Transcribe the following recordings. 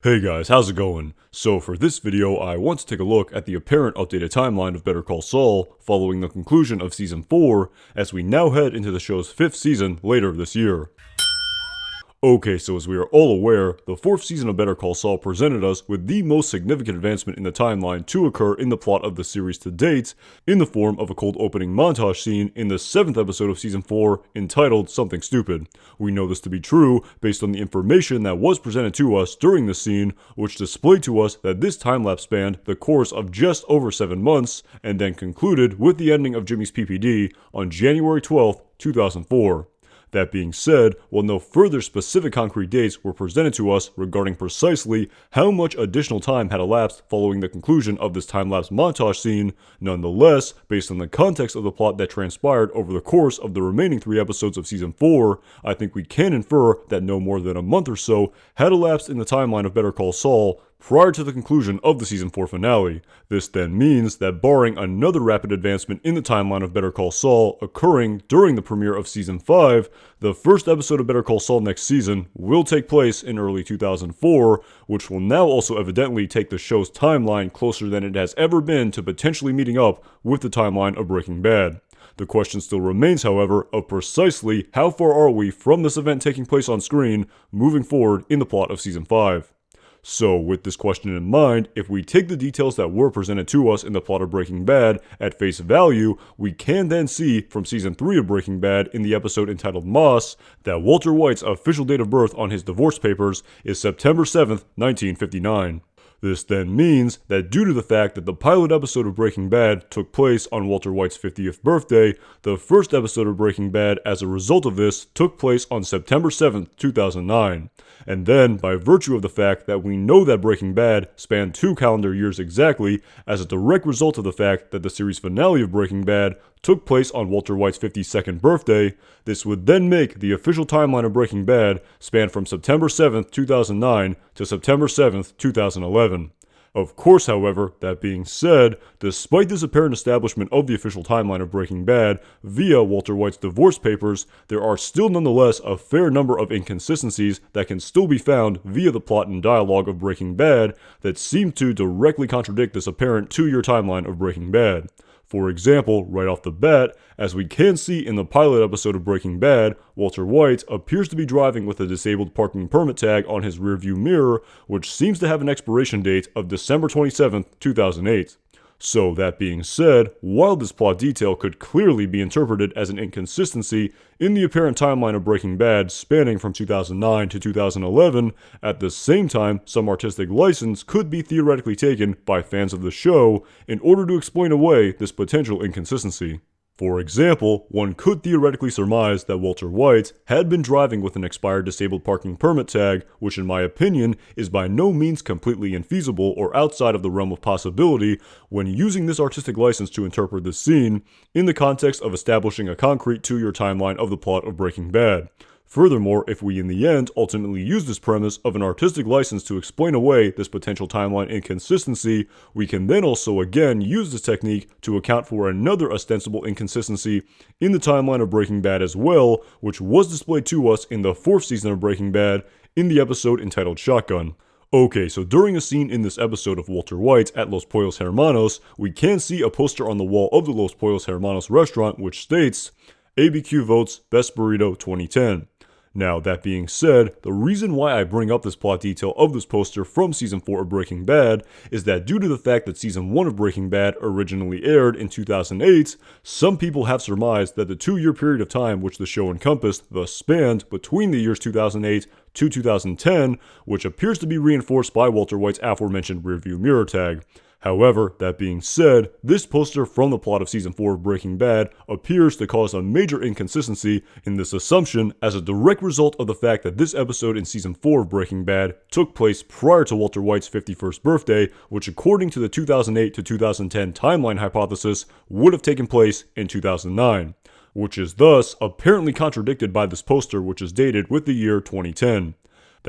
Hey guys, how's it going? So for this video, I want to take a look at the apparent updated timeline of Better Call Saul following the conclusion of Season 4, as we now head into the show's 5th season later this year. Okay, so as we are all aware, the 4th season of Better Call Saul presented us with the most significant advancement in the timeline to occur in the plot of the series to date, in the form of a cold opening montage scene in the 7th episode of Season 4, entitled Something Stupid. We know this to be true based on the information that was presented to us during the scene, which displayed to us that this time-lapse spanned the course of just over 7 months, and then concluded with the ending of Jimmy's PPD on January 12th, 2004. That being said, while no further specific concrete dates were presented to us regarding precisely how much additional time had elapsed following the conclusion of this time-lapse montage scene, nonetheless, based on the context of the plot that transpired over the course of the remaining 3 episodes of Season 4, I think we can infer that no more than a month or so had elapsed in the timeline of Better Call Saul prior to the conclusion of the Season 4 finale. This then means that barring another rapid advancement in the timeline of Better Call Saul occurring during the premiere of Season 5, the first episode of Better Call Saul next season will take place in early 2004, which will now also evidently take the show's timeline closer than it has ever been to potentially meeting up with the timeline of Breaking Bad. The question still remains, however, of precisely how far are we from this event taking place on screen moving forward in the plot of Season 5. So, with this question in mind, if we take the details that were presented to us in the plot of Breaking Bad at face value, we can then see from Season 3 of Breaking Bad in the episode entitled Moss that Walter White's official date of birth on his divorce papers is September 7th, 1959. This then means that due to the fact that the pilot episode of Breaking Bad took place on Walter White's 50th birthday, the first episode of Breaking Bad as a result of this took place on September 7th, 2009. And then, by virtue of the fact that we know that Breaking Bad spanned 2 calendar years exactly, as a direct result of the fact that the series finale of Breaking Bad took place on Walter White's 52nd birthday, this would then make the official timeline of Breaking Bad span from September 7th, 2009 to September 7th, 2011. Of course, however, that being said, despite this apparent establishment of the official timeline of Breaking Bad via Walter White's divorce papers, there are still nonetheless a fair number of inconsistencies that can still be found via the plot and dialogue of Breaking Bad that seem to directly contradict this apparent 2-year timeline of Breaking Bad. For example, right off the bat, as we can see in the pilot episode of Breaking Bad, Walter White appears to be driving with a disabled parking permit tag on his rearview mirror, which seems to have an expiration date of December 27th, 2008. So, that being said, while this plot detail could clearly be interpreted as an inconsistency in the apparent timeline of Breaking Bad spanning from 2009 to 2011, at the same time, some artistic license could be theoretically taken by fans of the show in order to explain away this potential inconsistency. For example, one could theoretically surmise that Walter White had been driving with an expired disabled parking permit tag, which in my opinion is by no means completely infeasible or outside of the realm of possibility when using this artistic license to interpret the scene in the context of establishing a concrete 2-year timeline of the plot of Breaking Bad. Furthermore, if we in the end ultimately use this premise of an artistic license to explain away this potential timeline inconsistency, we can then also again use this technique to account for another ostensible inconsistency in the timeline of Breaking Bad as well, which was displayed to us in the 4th season of Breaking Bad in the episode entitled Shotgun. Okay, so during a scene in this episode of Walter White at Los Pollos Hermanos, we can see a poster on the wall of the Los Pollos Hermanos restaurant which states, ABQ votes Best Burrito 2010. Now, that being said, the reason why I bring up this plot detail of this poster from Season 4 of Breaking Bad is that due to the fact that Season 1 of Breaking Bad originally aired in 2008, some people have surmised that the 2-year period of time which the show encompassed thus spanned between the years 2008 to 2010, which appears to be reinforced by Walter White's aforementioned rearview mirror tag. However, that being said, this poster from the plot of Season 4 of Breaking Bad appears to cause a major inconsistency in this assumption as a direct result of the fact that this episode in Season 4 of Breaking Bad took place prior to Walter White's 51st birthday, which according to the 2008 to 2010 timeline hypothesis would have taken place in 2009, which is thus apparently contradicted by this poster which is dated with the year 2010.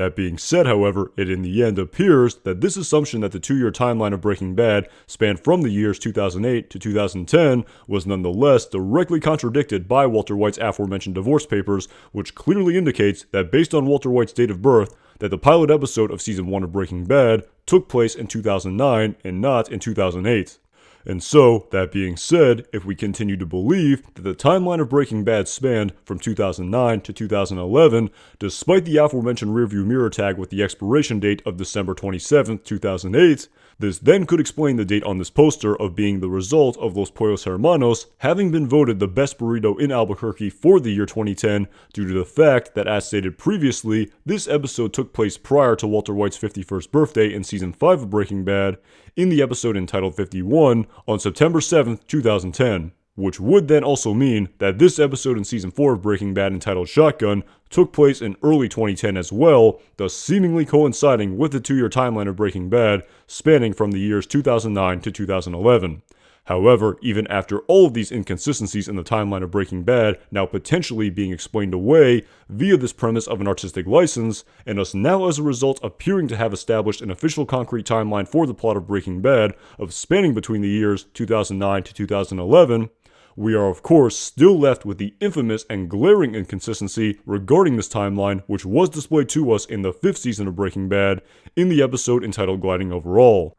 That being said, however, it in the end appears that this assumption that the 2-year timeline of Breaking Bad spanned from the years 2008 to 2010 was nonetheless directly contradicted by Walter White's aforementioned divorce papers, which clearly indicates that based on Walter White's date of birth, that the pilot episode of Season 1 of Breaking Bad took place in 2009 and not in 2008. And so, that being said, if we continue to believe that the timeline of Breaking Bad spanned from 2009 to 2011, despite the aforementioned rearview mirror tag with the expiration date of December 27, 2008, this then could explain the date on this poster of being the result of Los Pollos Hermanos having been voted the best burrito in Albuquerque for the year 2010 due to the fact that, as stated previously, this episode took place prior to Walter White's 51st birthday in Season 5 of Breaking Bad, in the episode entitled 51 on September 7, 2010. Which would then also mean that this episode in Season 4 of Breaking Bad entitled Shotgun took place in early 2010 as well, thus seemingly coinciding with the 2-year timeline of Breaking Bad, spanning from the years 2009 to 2011. However, even after all of these inconsistencies in the timeline of Breaking Bad now potentially being explained away via this premise of an artistic license, and us now as a result appearing to have established an official concrete timeline for the plot of Breaking Bad of spanning between the years 2009 to 2011, we are of course still left with the infamous and glaring inconsistency regarding this timeline, which was displayed to us in the 5th season of Breaking Bad in the episode entitled Gliding Over All.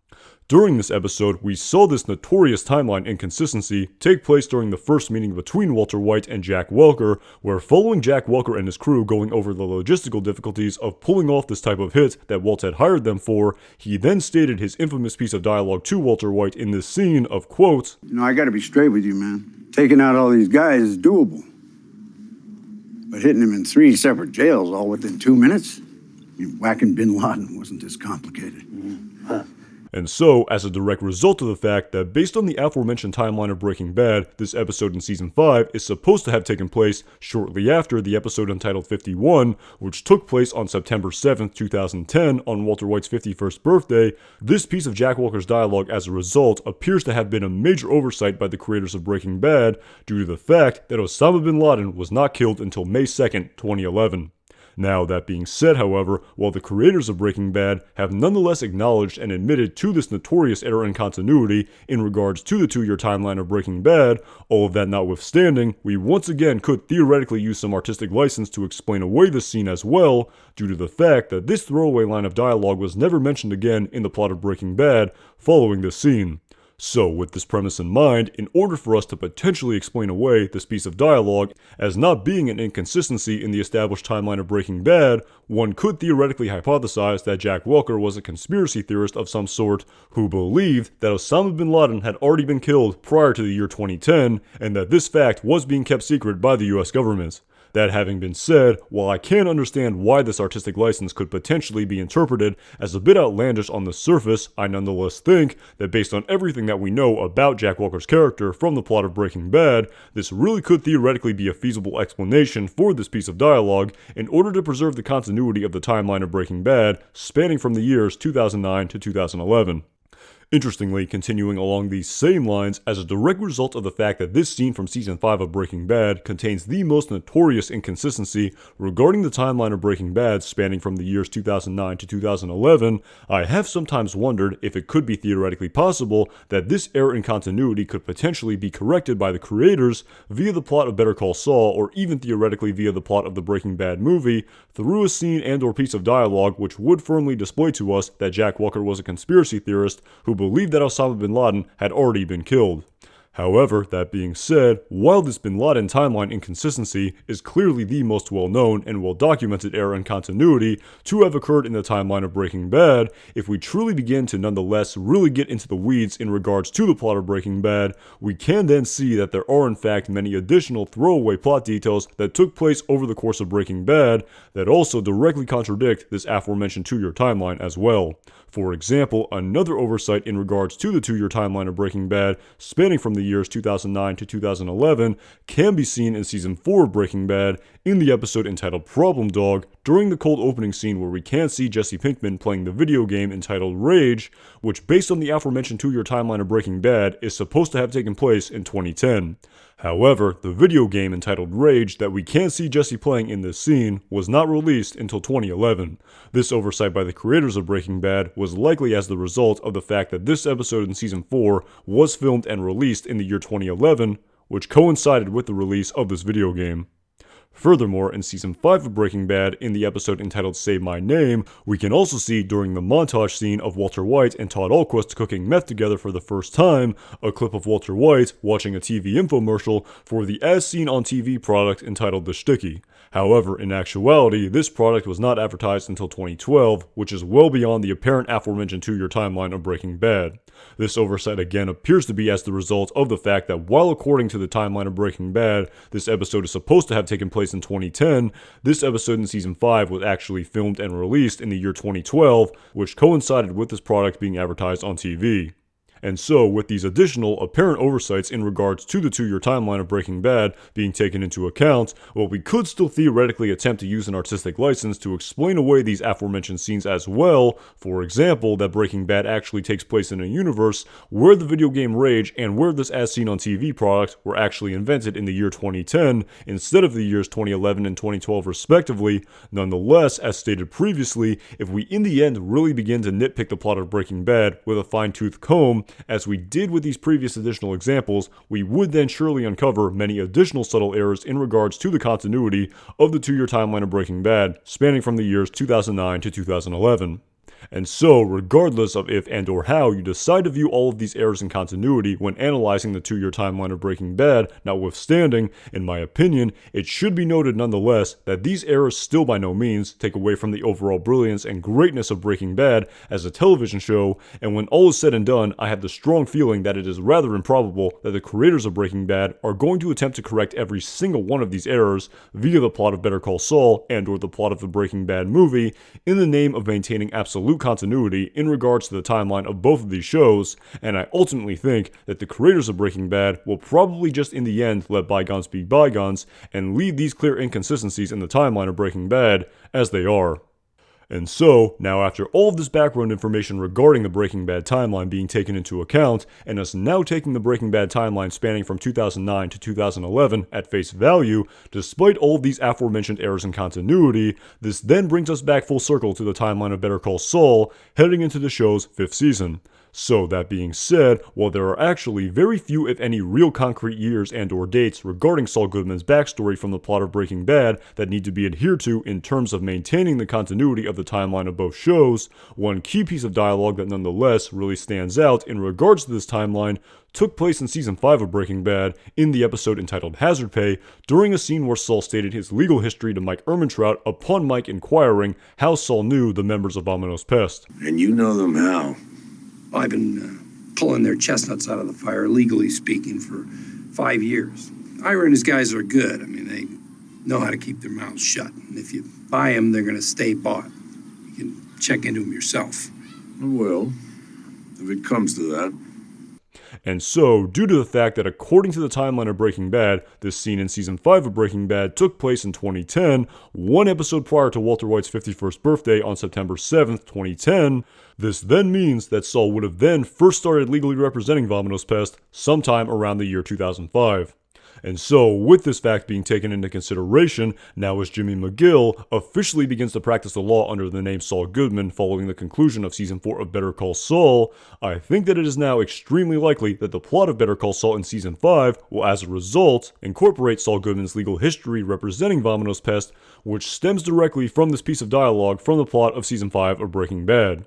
During this episode, we saw this notorious timeline inconsistency take place during the first meeting between Walter White and Jack Welker, where following Jack Welker and his crew going over the logistical difficulties of pulling off this type of hit that Walt had hired them for, he then stated his infamous piece of dialogue to Walter White in this scene of, quote, I gotta be straight with you, man. Taking out all these guys is doable. But hitting them in 3 separate jails all within 2 minutes? Whacking bin Laden wasn't this complicated. And so, as a direct result of the fact that based on the aforementioned timeline of Breaking Bad, this episode in Season 5 is supposed to have taken place shortly after the episode entitled 51, which took place on September 7, 2010 on Walter White's 51st birthday, this piece of Jack Welker's dialogue as a result appears to have been a major oversight by the creators of Breaking Bad due to the fact that Osama bin Laden was not killed until May 2, 2011. Now, that being said, however, while the creators of Breaking Bad have nonetheless acknowledged and admitted to this notorious error in continuity in regards to the 2-year timeline of Breaking Bad, all of that notwithstanding, we once again could theoretically use some artistic license to explain away this scene as well, due to the fact that this throwaway line of dialogue was never mentioned again in the plot of Breaking Bad following this scene. So, with this premise in mind, in order for us to potentially explain away this piece of dialogue as not being an inconsistency in the established timeline of Breaking Bad, one could theoretically hypothesize that Jack Welker was a conspiracy theorist of some sort who believed that Osama bin Laden had already been killed prior to the year 2010, and that this fact was being kept secret by the US government. That having been said, while I can understand why this artistic license could potentially be interpreted as a bit outlandish on the surface, I nonetheless think that based on everything that we know about Jack Welker's character from the plot of Breaking Bad, this really could theoretically be a feasible explanation for this piece of dialogue in order to preserve the continuity of the timeline of Breaking Bad, spanning from the years 2009 to 2011. Interestingly, continuing along these same lines, as a direct result of the fact that this scene from Season 5 of Breaking Bad contains the most notorious inconsistency regarding the timeline of Breaking Bad spanning from the years 2009 to 2011, I have sometimes wondered if it could be theoretically possible that this error in continuity could potentially be corrected by the creators via the plot of Better Call Saul, or even theoretically via the plot of the Breaking Bad movie, through a scene and or piece of dialogue which would firmly display to us that Jack Welker was a conspiracy theorist who believed that Osama bin Laden had already been killed. However, that being said, while this bin Laden timeline inconsistency is clearly the most well-known and well-documented error in continuity to have occurred in the timeline of Breaking Bad, if we truly begin to nonetheless really get into the weeds in regards to the plot of Breaking Bad, we can then see that there are in fact many additional throwaway plot details that took place over the course of Breaking Bad that also directly contradict this aforementioned 2-year timeline as well. For example, another oversight in regards to the 2-year timeline of Breaking Bad, spanning from the years 2009 to 2011, can be seen in Season 4 of Breaking Bad in the episode entitled Problem Dog, during the cold opening scene where we can see Jesse Pinkman playing the video game entitled Rage, which based on the aforementioned 2-year timeline of Breaking Bad is supposed to have taken place in 2010. However, the video game entitled Rage that we can see Jesse playing in this scene was not released until 2011. This oversight by the creators of Breaking Bad was likely as the result of the fact that this episode in Season 4 was filmed and released in the year 2011, which coincided with the release of this video game. Furthermore, in Season 5 of Breaking Bad, in the episode entitled Say My Name, we can also see during the montage scene of Walter White and Todd Alquist cooking meth together for the first time, a clip of Walter White watching a TV infomercial for the As Seen on TV product entitled The Sticky. However, in actuality, this product was not advertised until 2012, which is well beyond the apparent aforementioned 2-year timeline of Breaking Bad. This oversight again appears to be as the result of the fact that while according to the timeline of Breaking Bad, this episode is supposed to have taken place in 2010, this episode in Season 5 was actually filmed and released in the year 2012, which coincided with this product being advertised on TV. And so, with these additional apparent oversights in regards to the 2-year timeline of Breaking Bad being taken into account, well, we could still theoretically attempt to use an artistic license to explain away these aforementioned scenes as well. For example, that Breaking Bad actually takes place in a universe where the video game Rage and where this As Seen on TV product were actually invented in the year 2010 instead of the years 2011 and 2012 respectively. Nonetheless, as stated previously, if we in the end really begin to nitpick the plot of Breaking Bad with a fine-tooth comb, as we did with these previous additional examples, we would then surely uncover many additional subtle errors in regards to the continuity of the 2-year timeline of Breaking Bad, spanning from the years 2009 to 2011. And so, regardless of if and or how you decide to view all of these errors in continuity when analyzing the 2-year timeline of Breaking Bad, notwithstanding, in my opinion, it should be noted nonetheless that these errors still by no means take away from the overall brilliance and greatness of Breaking Bad as a television show, and when all is said and done, I have the strong feeling that it is rather improbable that the creators of Breaking Bad are going to attempt to correct every single one of these errors via the plot of Better Call Saul and or the plot of the Breaking Bad movie in the name of maintaining absolute continuity in regards to the timeline of both of these shows, and I ultimately think that the creators of Breaking Bad will probably just in the end let bygones be bygones and leave these clear inconsistencies in the timeline of Breaking Bad as they are. And so, now after all of this background information regarding the Breaking Bad timeline being taken into account, and us now taking the Breaking Bad timeline spanning from 2009 to 2011 at face value, despite all of these aforementioned errors in continuity, this then brings us back full circle to the timeline of Better Call Saul, heading into the show's 5th season. So that being said, while there are actually very few if any real concrete years and or dates regarding Saul Goodman's backstory from the plot of Breaking Bad that need to be adhered to in terms of maintaining the continuity of the timeline of both shows, one key piece of dialogue that nonetheless really stands out in regards to this timeline took place in Season 5 of Breaking Bad in the episode entitled Hazard Pay during a scene where Saul stated his legal history to Mike Ehrmantraut upon Mike inquiring how Saul knew the members of Vamonos Pest. And you know them how? I've been pulling their chestnuts out of the fire, legally speaking, for 5 years. Ira and his guys are good. I mean, they know how to keep their mouths shut. And if you buy them, they're going to stay bought. You can check into them yourself. Well, if it comes to that. And so, due to the fact that according to the timeline of Breaking Bad, this scene in Season 5 of Breaking Bad took place in 2010, one episode prior to Walter White's 51st birthday on September 7th, 2010, this then means that Saul would have then first started legally representing Vamonos Pest sometime around the year 2005. And so, with this fact being taken into consideration, now as Jimmy McGill officially begins to practice the law under the name Saul Goodman following the conclusion of Season 4 of Better Call Saul, I think that it is now extremely likely that the plot of Better Call Saul in Season 5 will, as a result, incorporate Saul Goodman's legal history representing Vamonos Pest, which stems directly from this piece of dialogue from the plot of Season 5 of Breaking Bad.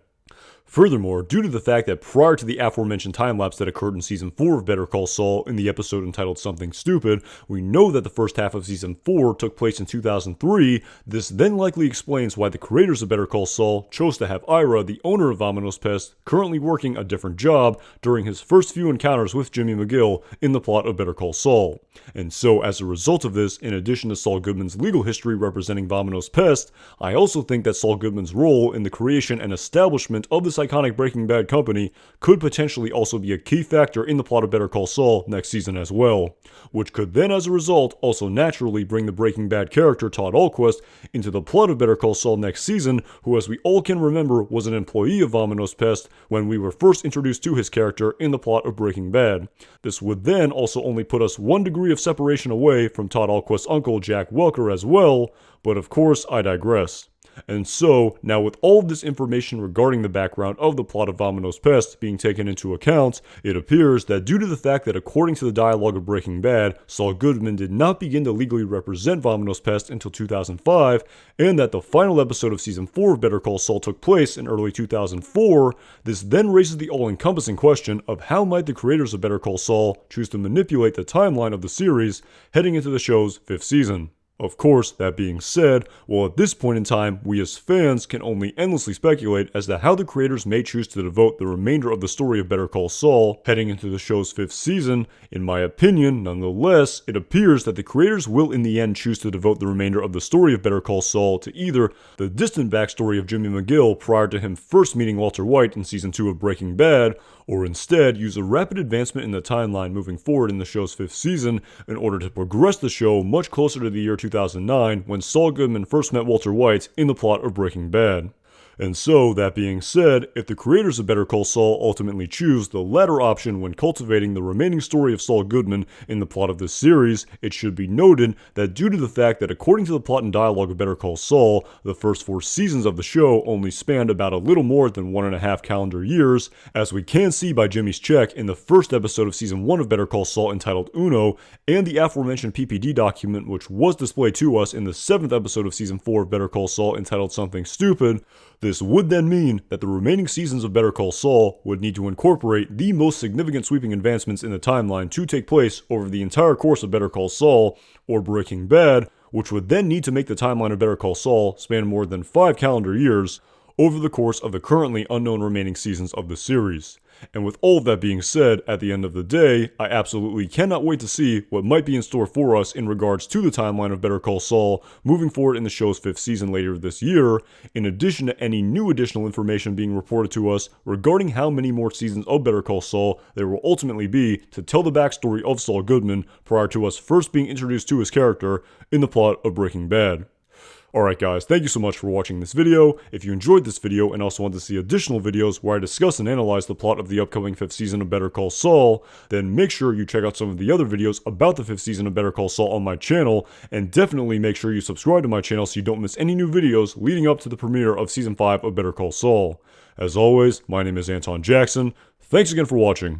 Furthermore, due to the fact that prior to the aforementioned time lapse that occurred in Season 4 of Better Call Saul in the episode entitled Something Stupid, we know that the first half of Season 4 took place in 2003, this then likely explains why the creators of Better Call Saul chose to have Ira, the owner of Vamonos Pest, currently working a different job during his first few encounters with Jimmy McGill in the plot of Better Call Saul. And so, as a result of this, in addition to Saul Goodman's legal history representing Vamonos Pest, I also think that Saul Goodman's role in the creation and establishment of this iconic Breaking Bad company could potentially also be a key factor in the plot of Better Call Saul next season as well, which could then as a result also naturally bring the Breaking Bad character Todd Alquist into the plot of Better Call Saul next season, who as we all can remember was an employee of Vamonos Pest when we were first introduced to his character in the plot of Breaking Bad. This would then also only put us 1 degree of separation away from Todd Alquist's uncle Jack Welker as well, but of course I digress. And so, now with all of this information regarding the background of the plot of Vamonos Pest being taken into account, it appears that due to the fact that according to the dialogue of Breaking Bad, Saul Goodman did not begin to legally represent Vamonos Pest until 2005, and that the final episode of Season 4 of Better Call Saul took place in early 2004, this then raises the all-encompassing question of how might the creators of Better Call Saul choose to manipulate the timeline of the series heading into the show's 5th season. Of course, that being said, well at this point in time, we as fans can only endlessly speculate as to how the creators may choose to devote the remainder of the story of Better Call Saul heading into the show's 5th season. In my opinion, nonetheless, it appears that the creators will in the end choose to devote the remainder of the story of Better Call Saul to either the distant backstory of Jimmy McGill prior to him first meeting Walter White in Season 2 of Breaking Bad, or instead use a rapid advancement in the timeline moving forward in the show's 5th season in order to progress the show much closer to the year 2009 when Saul Goodman first met Walter White in the plot of Breaking Bad. And so, that being said, if the creators of Better Call Saul ultimately choose the latter option when cultivating the remaining story of Saul Goodman in the plot of this series, it should be noted that due to the fact that according to the plot and dialogue of Better Call Saul, the first 4 seasons of the show only spanned about a little more than 1.5 calendar years, as we can see by Jimmy's check in the first episode of Season 1 of Better Call Saul entitled Uno, and the aforementioned PPD document which was displayed to us in the 7th episode of Season 4 of Better Call Saul entitled Something Stupid. This would then mean that the remaining seasons of Better Call Saul would need to incorporate the most significant sweeping advancements in the timeline to take place over the entire course of Better Call Saul, or Breaking Bad, which would then need to make the timeline of Better Call Saul span more than 5 calendar years over the course of the currently unknown remaining seasons of the series. And with all of that being said, at the end of the day, I absolutely cannot wait to see what might be in store for us in regards to the timeline of Better Call Saul moving forward in the show's 5th season later this year, in addition to any new additional information being reported to us regarding how many more seasons of Better Call Saul there will ultimately be to tell the backstory of Saul Goodman prior to us first being introduced to his character in the plot of Breaking Bad. Alright guys, thank you so much for watching this video. If you enjoyed this video and also want to see additional videos where I discuss and analyze the plot of the upcoming 5th season of Better Call Saul, then make sure you check out some of the other videos about the 5th season of Better Call Saul on my channel, and definitely make sure you subscribe to my channel so you don't miss any new videos leading up to the premiere of Season 5 of Better Call Saul. As always, my name is Anton Jackson. Thanks again for watching.